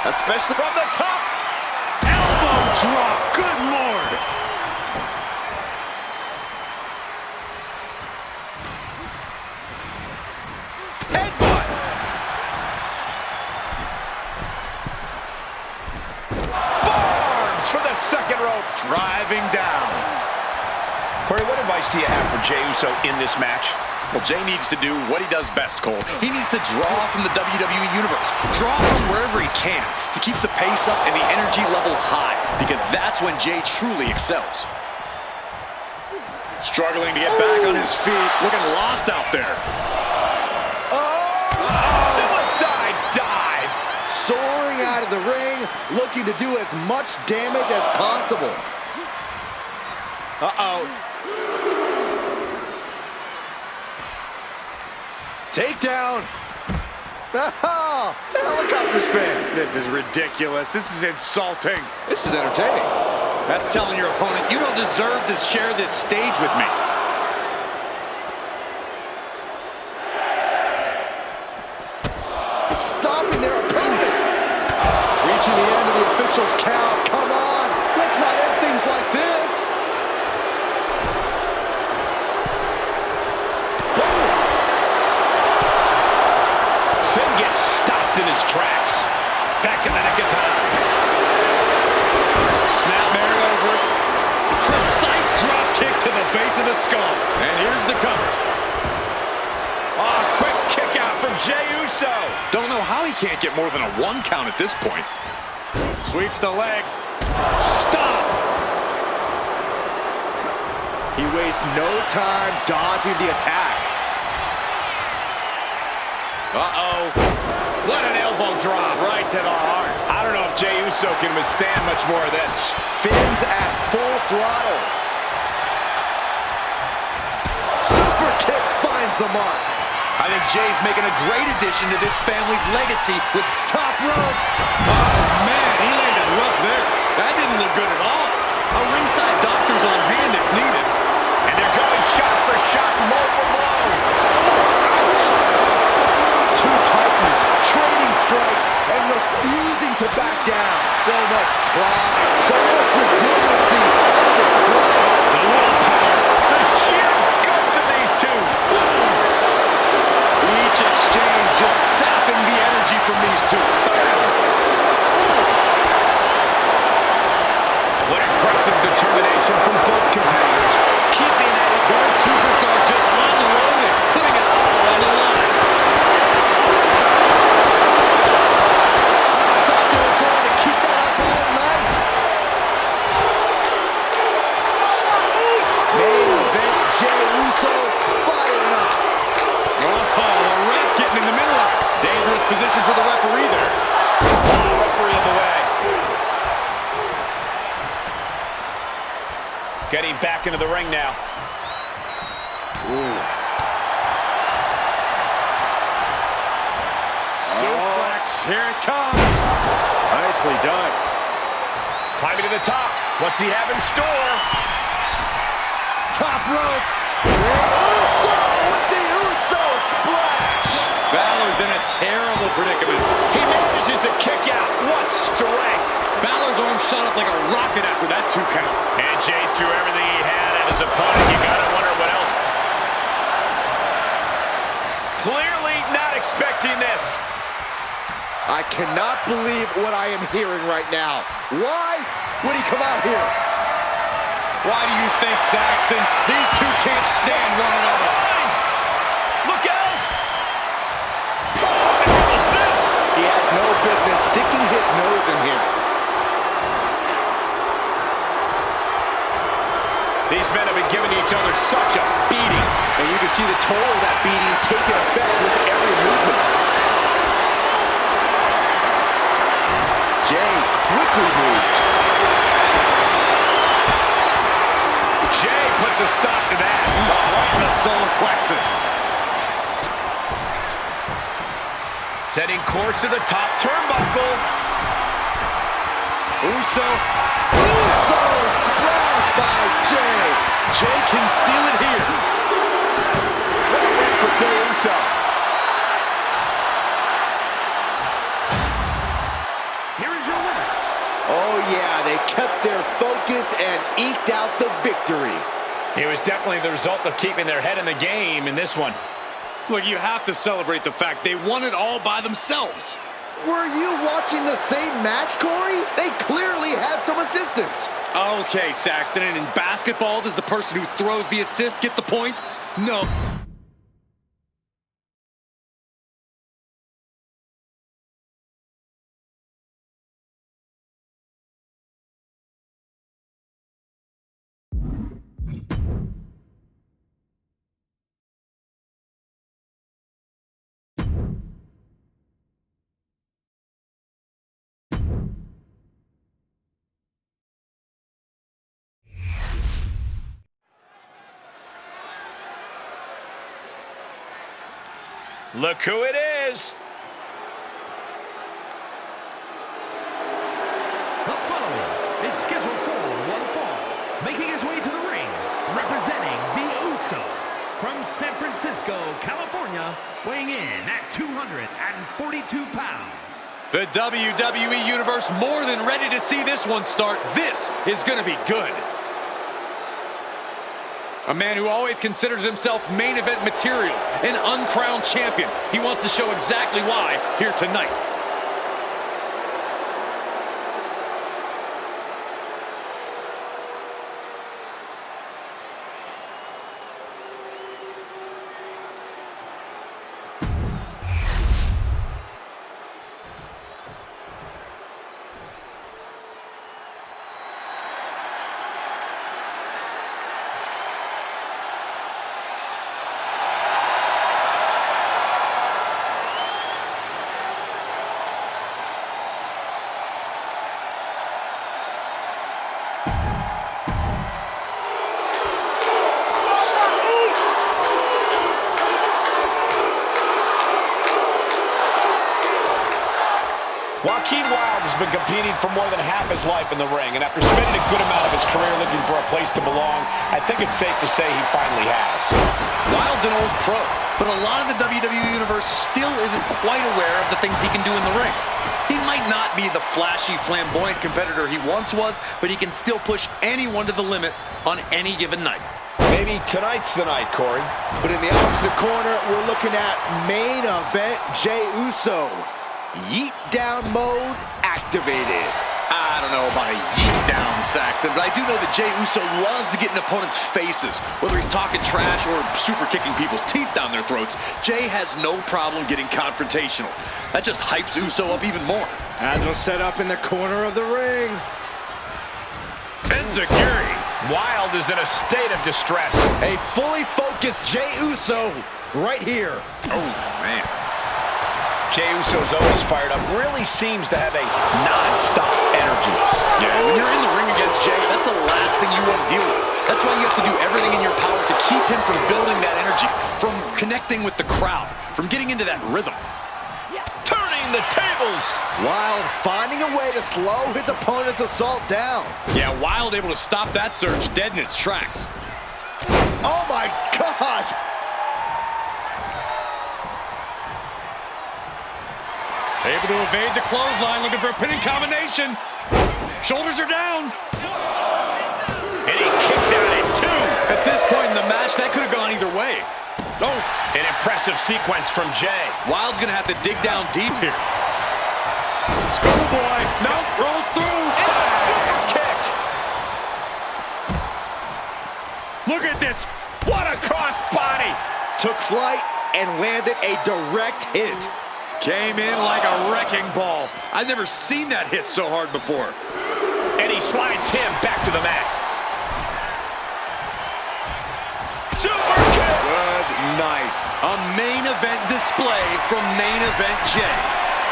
especially from the top. Elbow drop, good lord. Headbutt. Forearms from the second rope. Driving down. Corey, what advice do you have for Jey Uso in this match? Well, Jey needs to do what he does best, Cole. He needs to draw from the WWE Universe. Draw from wherever he can to keep the pace up and the energy level high, because that's when Jey truly excels. Struggling to get back on his feet, looking lost out there. Suicide dive. Soaring out of the ring, looking to do as much damage as possible. Takedown. Helicopter spin. This is ridiculous. This is insulting. This is entertaining. That's telling your opponent, you don't deserve to share this stage with me. Stopping their opponent. Reaching the end of the official's count. Come on. Let's not end things like this. Boom. Finn gets stopped in his tracks. Back in the nick of time. Snapmare over. Precise drop kick to the base of the skull. And here's the cover. Oh, quick kick out from Jey Uso. Don't know how he can't get more than a 1 count at this point. Sweeps the legs. Stop. He wastes no time dodging the attack. What an elbow drop. Right to the heart. I don't know if Jey Uso can withstand much more of this. Finn's at full throttle. Super kick finds the mark. I think Jey's making a great addition to this family's legacy with top rope. Oh, man, he landed rough there. That didn't look good at all. A ringside doctor's on hand if needed. And they're going shot for shot, blow for blow. Two titans trading strikes and refusing to back down. So much pride, so much resiliency on display. The willpower, the sheer guts of these two. Each exchange just sapping the energy from these two. What impressive determination from both competitors. Keeping at it. Both superstars just unloaded, putting it all on the line. I thought they were going to keep that up all night. Main event, Jey Uso firing up. Oh, the ref getting in the middle of it. Dangerous position for the referee there. Referee in the way. Getting back into the ring now. Suplex, here it comes. Nicely done. Climbing to the top. What's he have in store? Top rope. Uso with the Uso splash. Balor's in a terrible predicament. He manages to kick out. What strength. Balor's arm shot up like a rocket after that 2 count. And Jey threw everything he had at his opponent. You gotta wonder what else. Clearly not expecting this. I cannot believe what I am hearing right now. Why would he come out here? Why do you think, Saxton? These two can't stand one another. Look out! What the hell is this? He has no business sticking his nose in here. These men have been giving each other such a beating. And you can see the toll of that beating taking effect with every movement. Jey quickly moves. Jey puts a stop to that. Right in the solar plexus. Setting course to the top turnbuckle. Uso. Uso splash by Jey. Jey can seal it here. What a win for Jey Uso. here is your winner. Oh yeah, they kept their focus and eked out the victory. It was definitely the result of keeping their head in the game in this one. Look, you have to celebrate the fact they won it all by themselves. Were you watching the same match, Corey? They clearly had some assistance. Okay, Saxton, and in basketball, does the person who throws the assist get the point? No. Look who it is. The following is scheduled for one fall. Making his way to the ring, representing the Usos from San Francisco, California, weighing in at 242 pounds. The WWE Universe more than ready to see this one start. This is going to be good. A man who always considers himself main event material, an uncrowned champion. He wants to show exactly why here tonight. Joaquin Wilde has been competing for more than half his life in the ring, and after spending a good amount of his career looking for a place to belong, I think it's safe to say he finally has. Wilde's an old pro, but a lot of the WWE Universe still isn't quite aware of the things he can do in the ring. He might not be the flashy, flamboyant competitor he once was, but he can still push anyone to the limit on any given night. Maybe tonight's the night, Corey. But in the opposite corner, we're looking at main event Jey Uso. Yeet down mode activated. I don't know about a yeet down, Saxton, but I do know that Jey Uso loves to get in opponents' faces. Whether he's talking trash or super kicking people's teeth down their throats, Jey has no problem getting confrontational. That just hypes Uso up even more. As we'll set up in the corner of the ring. Enziguri. Wilde is in a state of distress. A fully focused Jey Uso right here. Oh, man. Jey Uso's always fired up, really seems to have a non-stop energy. Yeah, when you're in the ring against Jey, that's the last thing you want to deal with. That's why you have to do everything in your power to keep him from building that energy, from connecting with the crowd, from getting into that rhythm. Turning the tables. Wilde finding a way to slow his opponent's assault down. Yeah, Wilde able to stop that surge dead in its tracks. Oh my gosh! Able to evade the clothesline, looking for a pinning combination. Shoulders are down. And he kicks out at two. At this point in the match, that could have gone either way. Oh, An impressive sequence from Jey. Wilde's gonna have to dig down deep here. Schoolboy, no, rolls through. Kick. Look at this. What a cross body. Took flight and landed a direct hit. Came in like a wrecking ball. I've never seen that hit so hard before. And he slides him back to the mat. Super kick. Good night. A main event display from main event Jey.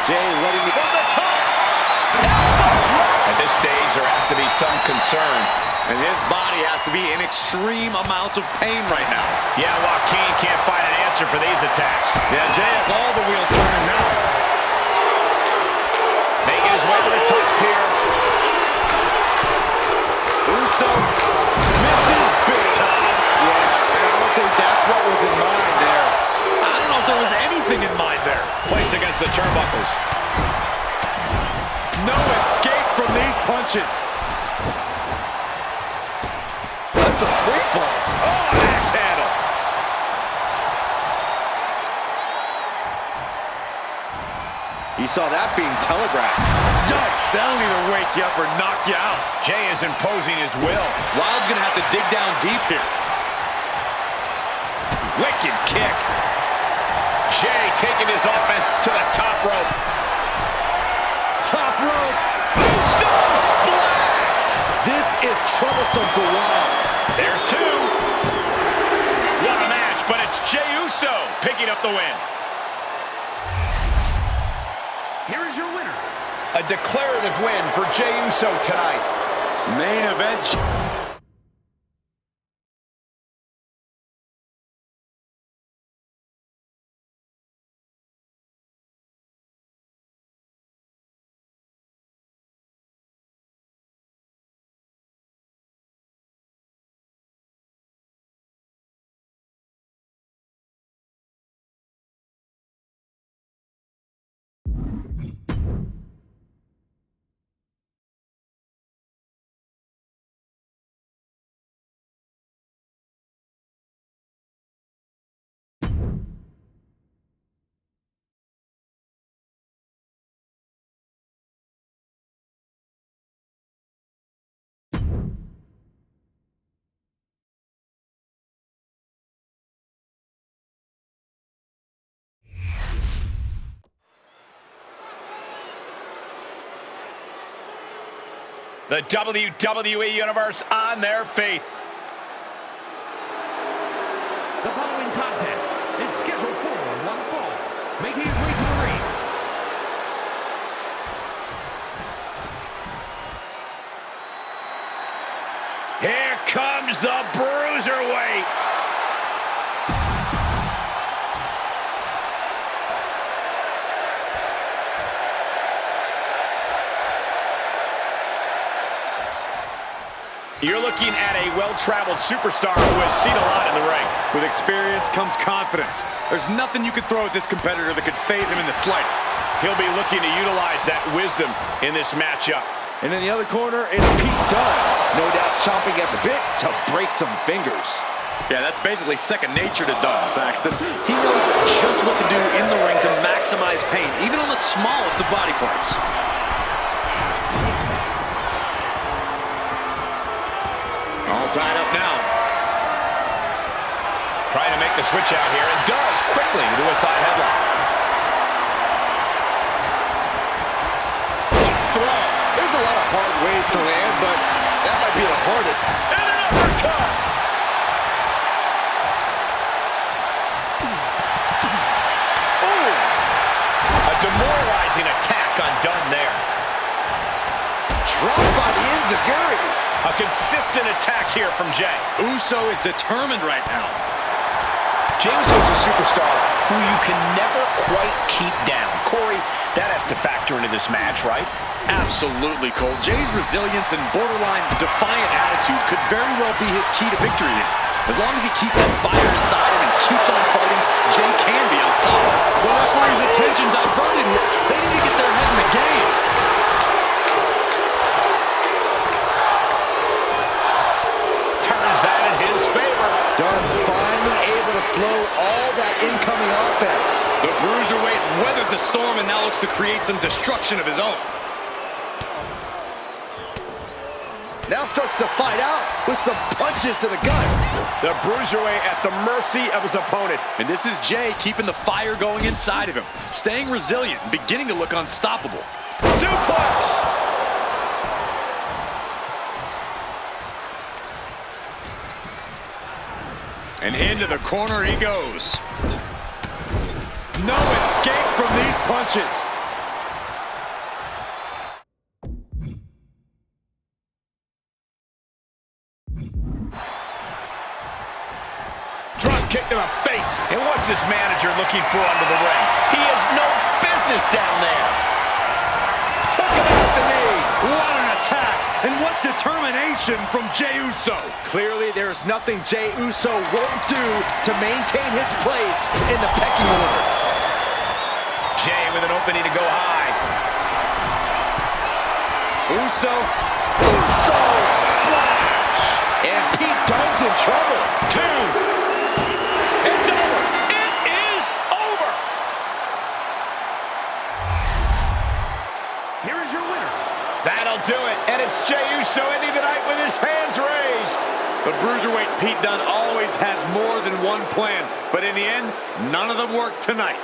Jey letting it From the top. At this stage, there has to be some concern. And his body has to be in extreme amounts of pain right now. Yeah, Joaquin can't find an answer for these attacks. Yeah, Jey has all the wheels turning now. Making his way to the top here. Uso misses big time. Yeah, and I don't think that's what was in mind there. I don't know if there was anything in mind there. Placed against the turnbuckles. No punches. That's a free fall. Oh, an axe handle. He saw that being telegraphed. Yikes, that'll either wake you up or knock you out. Jay is imposing his will. Wild's gonna have to dig down deep here. Wicked kick. Jay taking his offense to the top rope. Top rope. Uso splash. This is troublesome for Wild. There's two. What a match, but it's Jey Uso picking up the win. Here is your winner. A declarative win for Jey Uso tonight. Main event. The WWE Universe on their feet. The following contest is scheduled for one fall. Making his way to the ring. Here comes the Bruiserweight. You're looking at a well-traveled superstar who has seen a lot in the ring. With experience comes confidence. There's nothing you could throw at this competitor that could phase him in the slightest. He'll be looking to utilize that wisdom in this matchup. And in the other corner is Pete Dunne. No doubt chomping at the bit to break some fingers. Yeah, that's basically second nature to Dunne, Saxton. He knows just what to do in the ring to maximize pain, even on the smallest of body parts. All tied up now. Trying to make the switch out here, and does quickly into a side headlock. What throw! There's a lot of hard ways to land, but that might be the hardest. And an uppercut! Oh! A demoralizing attack on Dunne there. Drop by the enziguri. A consistent attack here from Jey. Uso is determined right now. Jey Uso's a superstar who you can never quite keep down. Corey, that has to factor into this match, right? Absolutely, Cole. Jay's resilience and borderline defiant attitude could very well be his key to victory here. As long as he keeps that fire inside him and keeps on fighting, Jey can be unstoppable. The referee's attention diverted here. They need to get their head in the game. Turns that in his favor. Dunne's finally able to slow all that incoming offense. The Bruiserweight weathered the storm and now looks to create some destruction of his own. Now starts to fight out with some punches to the gut. The Bruiserweight at the mercy of his opponent. And this is Jey keeping the fire going inside of him, staying resilient and beginning to look unstoppable. Suplex! And into the corner he goes. No escape from these punches. Drop kick to the face. And what's this manager looking for under the ring? He has no business down there. Took him out the knee. What an attack, and what determination from Jey Uso. Clearly, there's nothing Jey Uso won't do to maintain his place in the pecking order. Jey with an opening to go high. Uso Uso splash. And Pete Dunne's in trouble. 2. It's over. It is over. Here is your winner. That'll do it. And it's Jey Uso ending the night with his hands raised. But Bruiserweight Pete Dunne always has more than one plan. But in the end, none of them work tonight.